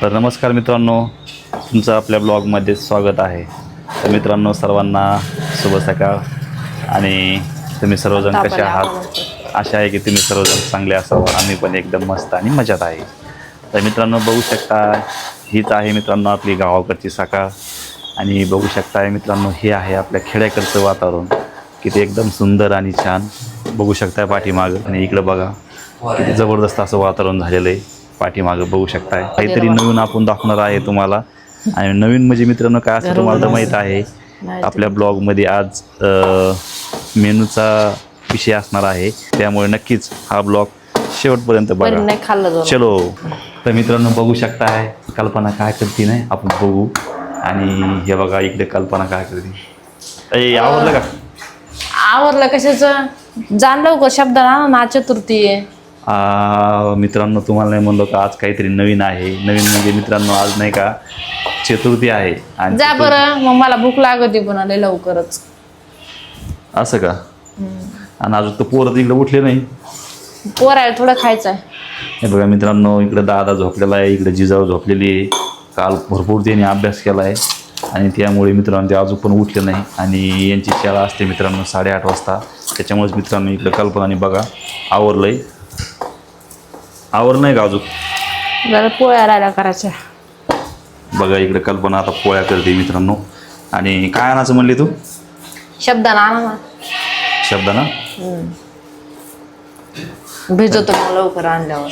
तर नमस्कार मित्रांनो, तुमचं आपल्या ब्लॉगमध्ये स्वागत आहे. तर मित्रांनो, सर्वांना शुभ सकाळ. आणि तुम्ही सर्वजण कसे आहात? आशा आहे की तुम्ही सर्वजण चांगले असावं. आम्ही पण एकदम मस्त आणि मजेत आहे. तर मित्रांनो, बघू शकता हीच आहे मित्रांनो आपली गावाकडची सकाळ. आणि बघू शकताय मित्रांनो, हे आहे आपल्या खेड्याकडचं वातावरण, किती एकदम सुंदर आणि छान. बघू शकताय पाठीमागं आणि इकडं बघा किती जबरदस्त असं वातावरण झालेलं आहे. पाठीमागं बघू शकताय काहीतरी नवीन आपण दाखवणार आहे तुम्हाला. आणि नवीन म्हणजे मित्रांनो काय असं तुम्हाला तर माहीत आहे, आपल्या ब्लॉगमध्ये आज मेनूचा विषय असणार आहे. त्यामुळे नक्कीच हा ब्लॉग शेवटपर्यंत बघा. चलो. तर मित्रांनो बघू शकताय कल्पना काय करते नाही आपण बघू. आणि हे बघा इकडे कल्पना काय करते. आवडलं का? आवरलं कशाचं? जाणलं का शब्दाला ना चतुर्थी आहे. मित्रांनो तुम्हाला नाही म्हणलो का आज काहीतरी नवीन आहे. नवीन म्हणजे मित्रांनो आज नाही का चतुर्थी आहे. आणि जा बरं, मग मला भूक लागत पण आले लवकरच. असं का? आणि अजून तर पोरं इकडे उठले नाही. पोरायला थोडं खायचं आहे. हे बघा मित्रांनो, इकडे दादा झोपलेला आहे, इकडे जिजाऊ झोपलेली आहे. काल भरपूर त्यांनी अभ्यास केला आहे आणि त्यामुळे मित्रांनो ते अजून पण उठले नाही. आणि यांची शाळा असते मित्रांनो 8:30 वाजता. त्याच्यामुळेच मित्रांनो इकडे कल्पनाने बघा आवरलंय. आवरलं नाही का अजून? जरा पोळ्या राहिल्या करायच्या. बघा इकडे कल्पना आता पोळ्या करते मित्रांनो. आणि काय आणायचं म्हणली तू? शब्दाना आणा ना. शब्दाना भिजवतो मग लवकर आणल्यावर.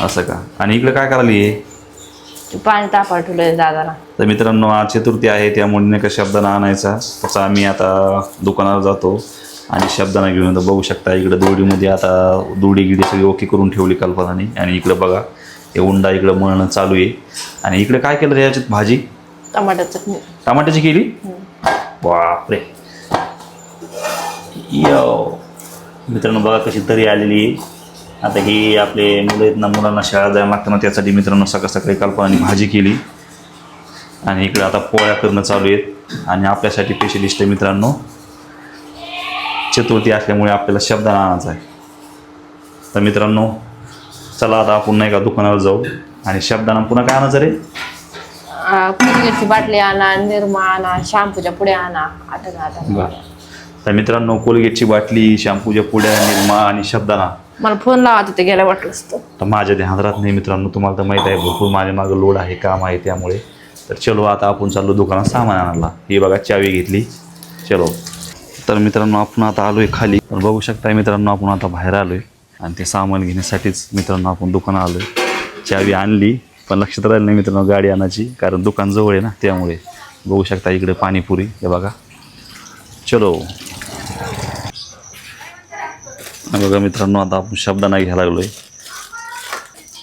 असं का? आणि इकडे काय करायला? पाणी तापा ठेवलंय दादाला. तर मित्रांनो आज चतुर्थी आहे त्यामुळे नाही का शब्दाना आणायचा. तसा आम्ही आता दुकानावर जातो आणि शब्दाना घेऊन येतो. बघू शकता इकडे दोडीमध्ये आता दोडी गिडी सगळी ओके करून ठेवली कल्पनाने. आणि इकडे बघा हे उंडा इकडे मळणं चालू आहे. आणि इकडे काय केलं रे याच्यात? भाजी टमाट्याची चटणी. टमाट्याची केली? बापरे. यो मित्रांनो बघा कशी तरी आलेली आहे. आता ही आपले मुलं आहेत ना, मुलांना शाळा जायला लागतं ना, त्यासाठी मित्रांनो सकाळी कल्पनाने भाजी केली. आणि इकडे आता पोळ्या करणं चालू आहेत. आणि आपल्यासाठी स्पेशलिस्ट आहे मित्रांनो, चतुर्थी असल्यामुळे आपल्याला शब्दाना आणायचा आहे. तर मित्रांनो चला आता आपण नाही का दुकानावर जाऊ आणि शब्दाना पुन्हा काय आणायचं रे? कोलगेटची बाटली आणा, निरमा आणा, शॅम्पूच्या पुड्या आणा. आता तर मित्रांनो कोलगेटची बाटली, शॅम्पूच्या पुड्या, निरमा आणि शब्दाना. मला फोन लावा तिथे गेल्या वाटलं असतं. तर माझ्या ध्यानात राहत नाही मित्रांनो, तुम्हाला तर माहीत आहे भरपूर माझ्या मागं लोड आहे, काम आहे त्यामुळे. तर चलो आता आपण चाललो दुकानात सामान आणायला. ही बघा चावी घेतली. चलो. तर मित्रांनो आपण आता आलो आहे खाली. तर बघू शकता मित्रांनो आपण आता बाहेर आलो आहे आणि ते सामान घेण्यासाठीच मित्रांनो आपण दुकानात आलो आहे. चावी आणली पण लक्षात राहिलं नाही मित्रांनो गाडी आणायची, कारण दुकान जवळ आहे ना त्यामुळे. बघू शकता इकडे पाणीपुरी हे बघा. चलो. बघा मित्रांनो आता आपण शब्दाना घ्यायला लागलो आहे.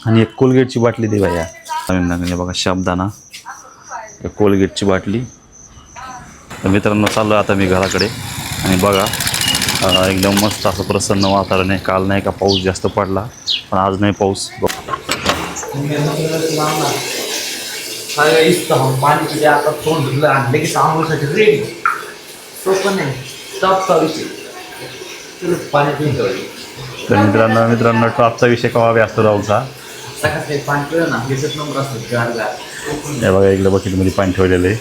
आणि एक कोलगेटची बाटली दे बाया. हे बघा शब्दाना, एक कोलगेटची बाटली. तर मित्रांनो चाललो आता मी घराकडे. आणि बघा एकदम मस्त असं प्रसन्न वातावरण आहे. काल नाही का पाऊस जास्त पडला पण आज नाही पाऊस. तर मित्रांनो टॉपचा विषय कवा असतो राहूचा. हे बघा इकडे बकेटमध्ये पाणी ठेवलेलं आहे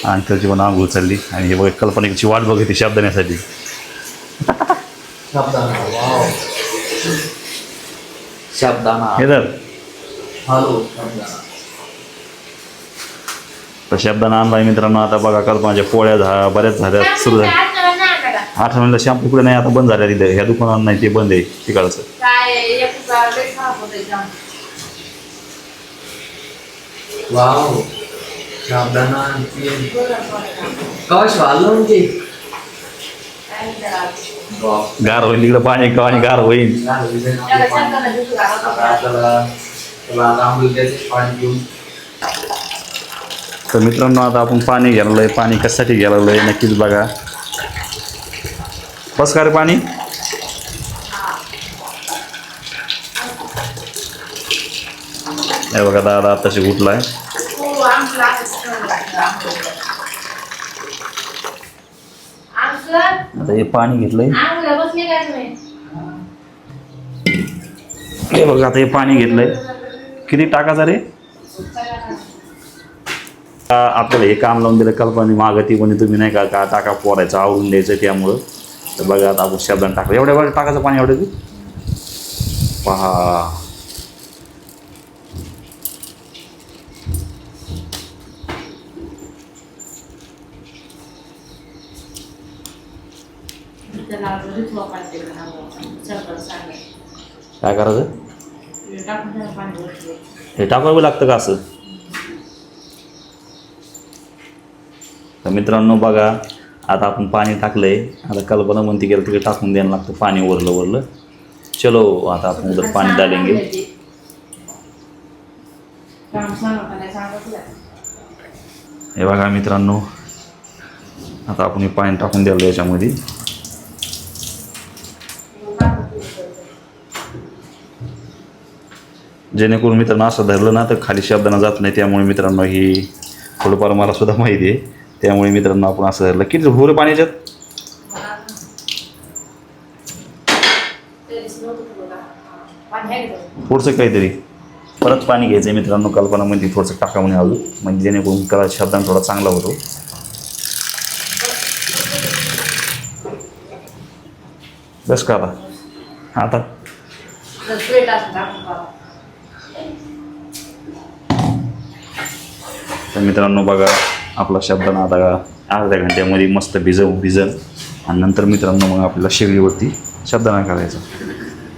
आणि त्याची पण आंघोळ चालली. आणि हे बघा कल्पनेची वाट बघते शब्दाण्यासाठी. तर शब्दाना आणलाय मित्रांनो. आता बघा कल्पनाच्या पोळ्या बऱ्याच झाल्या, सुरू झाल्या. 8 महिन्याला शॅम्पू कुठे नाही आता बंद झाल्या तिथे. ह्या दुकानात नाही, ते बंद आहे तिकडचं. गार होईल इकडं पाणी आणि गार होईल. तर मित्रांनो आता आपण पाणी घ्यायला. पाणी कशासाठी घ्यायला नक्कीच बघा. बस का रे पाणी. हे बघा दादा आताशी उठलाय. आता हे पाणी घेतलंय. हे बघा आता हे पाणी घेतलंय. किती टाकायचं रे? आपल्याला हे काम लावून दिलं कल्पना मागं ती कोणी तुम्ही नाही का टाका पोरायचं आवडून द्यायचं त्यामुळं. तर बघा आता आपण शब्दाने टाकलं एवढ्या वेळ टाकायचं पाणी एवढं पहा. काय करायचं हे टाकावं लागतं का असं. तर मित्रांनो बघा आता आपण पाणी टाकलंय. आता कल्पना म्हणते गेलं तिकडे टाकून द्यायला लागतं पाणी वरलं. चलो आता आपण उधर पाणी डालेंगे. हे बघा मित्रांनो आता आपण हे पाणी टाकून द्यायला याच्यामध्ये. जेणेकरून मित्रांनो असं धरलं ना तर खाली शब्दांना जात नाही. त्यामुळे मित्रांनो ही थोडंफार मला सुद्धा माहिती आहे. त्यामुळे मित्रांनो आपण असं धरलं किती भोरे पाणी याच्यात. थोडंसं काहीतरी परत पाणी घ्यायचं मित्रांनो. कल्पना म्हणते थोडंसं टाका म्हणे अजून म्हणजे जेणेकरून कला शब्दांना थोडा चांगला होतो. बस का आता तर मित्रांनो बघा आपला शब्दांना आता अर्ध्या घंट्यामध्ये मस्त भिजन आणि नंतर मित्रांनो मग आपल्याला शेगडीवरती शब्दांना करायचं.